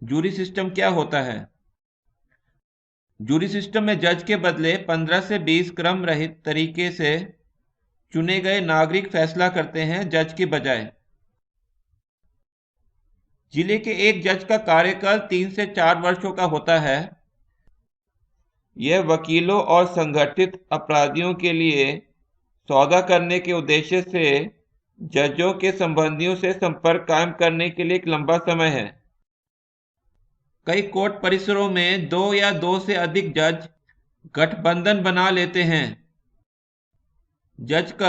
Jury system क्या होता है? जूरी सिस्टम में जज के बदले 15 से 20 क्रम रहित तरीके से चुने गए नागरिक फैसला करते हैं, जज के बजाय। जिले के एक जज का कार्यकाल 3 से 4 वर्षों का होता है। यह वकीलों और संगठित अपराधियों के लिए सौदा करने के उद्देश्य से जजों के संबंधियों से संपर्क कायम करने के लिए एक लंबा समय है। कई कोर्ट परिसरों में 2 या 2 से अधिक जज गठबंधन बना लेते हैं। जज ख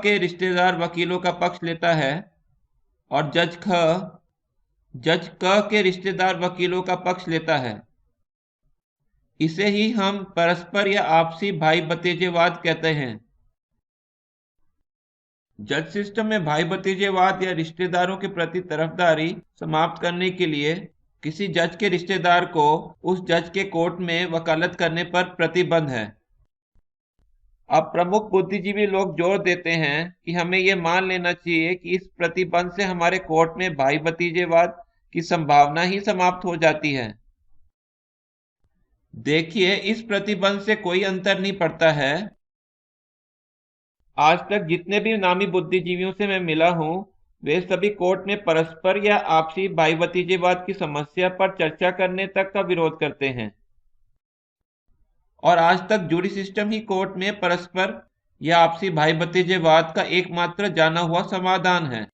के रिश्तेदार वकीलों का पक्ष लेता है और जज क के रिश्तेदार वकीलों का पक्ष लेता है। इसे ही हम परस्पर या आपसी भाई भतीजेवाद कहते हैं। जज सिस्टम में भाई भतीजेवाद या रिश्तेदारों के प्रति तरफदारी समाप्त करने के लिए किसी जज के रिश्तेदार को उस जज के कोर्ट में वकालत करने पर प्रतिबंध है। अब प्रमुख बुद्धिजीवी लोग जोर देते हैं कि हमें यह मान लेना चाहिए कि इस प्रतिबंध से हमारे कोर्ट में भाई भतीजेवाद की संभावना ही समाप्त हो जाती है। देखिए, इस प्रतिबंध से कोई अंतर नहीं पड़ता है। आज तक जितने भी नामी बुद्धिजीवियों से मैं मिला हूं, वे सभी कोर्ट में परस्पर या आपसी भाई भतीजेवाद की समस्या पर चर्चा करने तक का विरोध करते हैं। और आज तक जूरी सिस्टम ही कोर्ट में परस्पर या आपसी भाई भतीजेवाद का एकमात्र जाना हुआ समाधान है।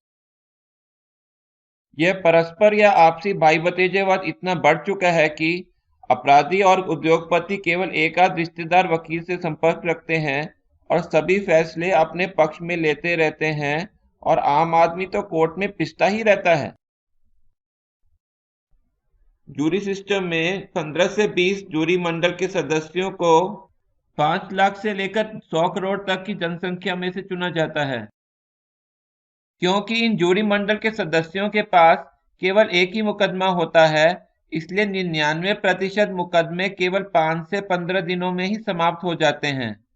यह परस्पर या आपसी भाई भतीजेवाद इतना बढ़ चुका है कि अपराधी और उद्योगपति केवल एक आध रिश्तेदार वकील से संपर्क रखते हैं और सभी फैसले अपने पक्ष में लेते रहते हैं, और आम आदमी तो कोर्ट में पिसता ही रहता है। जूरी सिस्टम में 15 से 20 जूरी मंडल के सदस्यों को 5 लाख से लेकर 100 करोड़ तक की जनसंख्या में से चुना जाता है। क्योंकि इन जूरी मंडल के सदस्यों के पास केवल एक ही मुकदमा होता है, इसलिए 99% मुकदमे केवल 5 से 15 दिनों में ही समाप्त हो जाते हैं।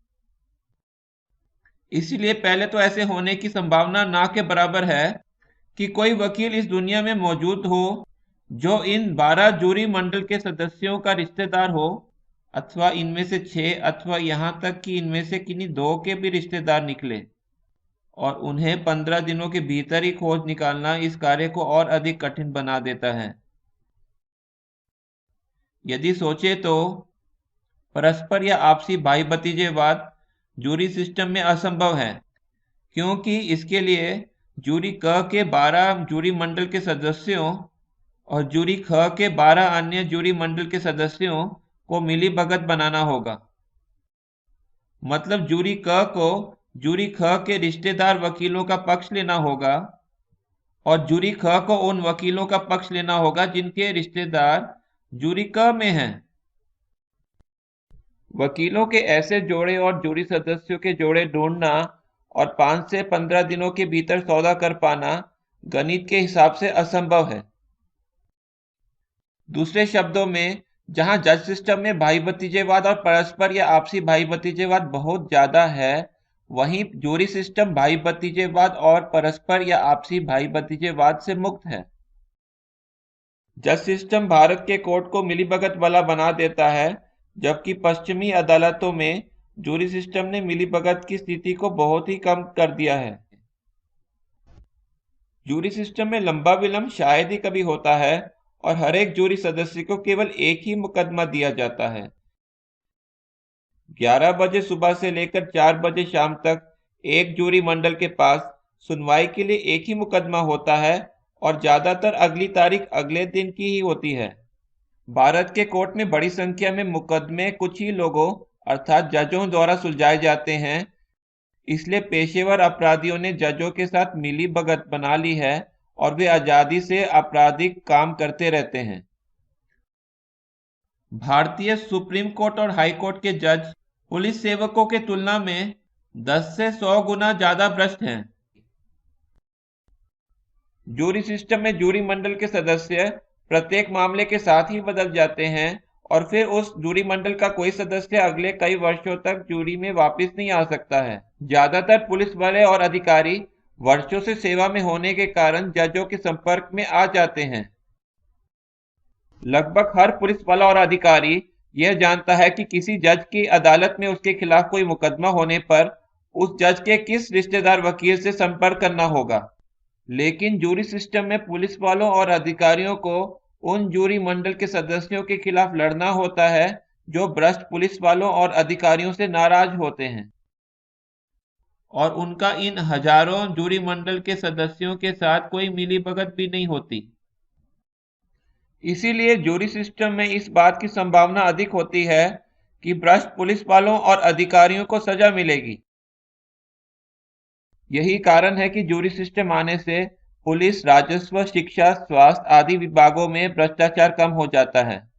इसलिए पहले तो ऐसे होने की संभावना ना के बराबर है कि कोई वकील इस दुनिया में मौजूद हो जो इन 12 जूरी मंडल के सदस्यों का रिश्तेदार हो, अथवा इनमें से 6, अथवा यहां तक कि इनमें से किन्हीं 2 के भी रिश्तेदार निकले, और उन्हें 15 दिनों के भीतर ही खोज निकालना इस कार्य को और अधिक कठिन बना देता है। यदि सोचे तो परस्पर या आपसी भाई भतीजेवाद जूरी सिस्टम में असंभव है, क्योंकि इसके लिए जूरी क के 12 जूरी मंडल के सदस्यों और जूरी ख के 12 अन्य जूरी मंडल के सदस्यों को मिलीभगत बनाना होगा। मतलब जूरी क को जूरी ख के रिश्तेदार वकीलों का पक्ष लेना होगा और जूरी ख को उन वकीलों का पक्ष लेना होगा जिनके रिश्तेदार जूरी क में हैं। वकीलों के ऐसे जोड़े और जूरी सदस्यों के जोड़े ढूंढना और 5 से 15 दिनों के भीतर सौदा कर पाना गणित के हिसाब से असंभव है। दूसरे शब्दों में, जहां जज सिस्टम में भाई भतीजेवाद और परस्पर या आपसी भाई भतीजेवाद बहुत ज्यादा है, वहीं जूरी सिस्टम भाई भतीजेवाद और परस्पर या आपसी भाई भतीजेवाद से मुक्त है। जज सिस्टम भारत के कोर्ट को मिलीभगत वाला बना देता है, जबकि पश्चिमी अदालतों में जूरी सिस्टम ने मिलीभगत की स्थिति को बहुत ही कम कर दिया है। जूरी सिस्टम में लंबा विलंब शायद ही कभी होता है और हर एक जूरी सदस्य को केवल एक ही मुकदमा दिया जाता है। 11 बजे सुबह से लेकर 4 बजे शाम तक एक जूरी मंडल के पास सुनवाई के लिए एक ही मुकदमा होता है और ज्यादातर अगली तारीख अगले दिन की ही होती है। भारत के कोर्ट में बड़ी संख्या में मुकदमे कुछ ही लोगों अर्थात जजों द्वारा सुलझाए जाते हैं, इसलिए पेशेवर अपराधियों ने जजों के साथ मिली भगत बना ली है और वे आजादी से आपराधिक काम करते रहते हैं। भारतीय सुप्रीम कोर्ट और हाई कोर्ट के जज पुलिस सेवकों के तुलना में 10 से 100 गुना ज्यादा भ्रष्ट हैं। जूरी सिस्टम में जूरी मंडल के सदस्य प्रत्येक मामले के साथ ही बदल जाते हैं और फिर उस जूरी मंडल का कोई सदस्य अगले कई वर्षों तक जूरी में वापस नहीं आ सकता है। ज्यादातर पुलिस वाले और अधिकारी वर्षों से सेवा में होने के कारण जजों के संपर्क में आ जाते हैं। लगभग हर पुलिस वाला और अधिकारी यह जानता है कि किसी जज की अदालत में उसके खिलाफ कोई मुकदमा होने पर उस जज के किस रिश्तेदार वकील से संपर्क करना होगा। लेकिन जूरी सिस्टम में पुलिस वालों और अधिकारियों को उन जूरी मंडल के सदस्यों के खिलाफ लड़ना होता है जो भ्रष्ट पुलिस वालों और अधिकारियों से नाराज होते हैं, और उनका इन हजारों जूरी मंडल के सदस्यों के साथ कोई मिलीभगत भी नहीं होती। इसीलिए जूरी सिस्टम में इस बात की संभावना अधिक होती है कि भ्रष्ट पुलिस वालों और अधिकारियों को सजा मिलेगी। यही कारण है कि जूरी सिस्टम आने से पुलिस, राजस्व, शिक्षा, स्वास्थ्य आदि विभागों में भ्रष्टाचार कम हो जाता है।